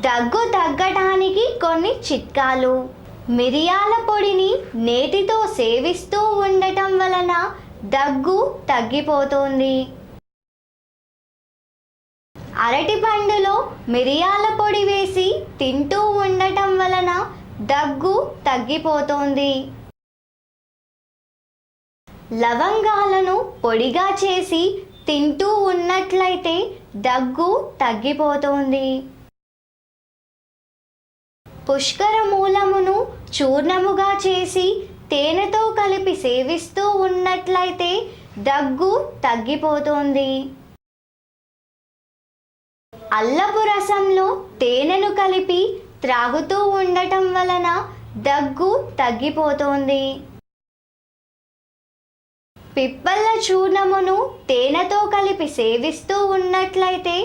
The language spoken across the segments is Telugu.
దగ్గు తగ్గటానికి కొన్ని చిట్కాలు. మిరియాల పొడిని నేతితో సేవిస్తూ ఉండటం వలన దగ్గు తగ్గిపోతుంది. అరటిపండులో మిరియాల పొడి వేసి తింటూ ఉండటం వలన దగ్గు తగ్గిపోతుంది. లవంగాలను పొడిగా చేసి తింటూ ఉన్నట్లయితే దగ్గు తగ్గిపోతుంది. పుష్కర మూలమును చూర్ణముగా చేసి తేనెతో కలిపి సేవిస్తూ ఉన్నట్లయితే దగ్గు తగ్గిపోతుంది. అల్లపు రసంలో తేనెను కలిపి త్రాగుతూ ఉండటం వలన దగ్గు తగ్గిపోతుంది. పిప్పళ్ళ చూర్ణమును తేనెతో కలిపి సేవిస్తూ ఉన్నట్లయితే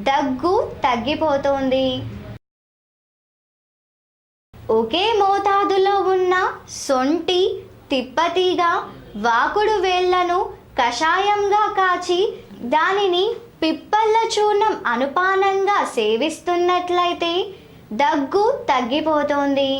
దగ్గు తగ్గిపోతుంది. ఒకే మోతాదులో ఉన్న సొంటి, తిప్పతీగ, వాకుడు వేళ్లను కషాయంగా కాచి దానిని పిప్పళ్ళ చూర్ణం అనుపానంగా సేవిస్తున్నట్లయితే దగ్గు తగ్గిపోతుంది.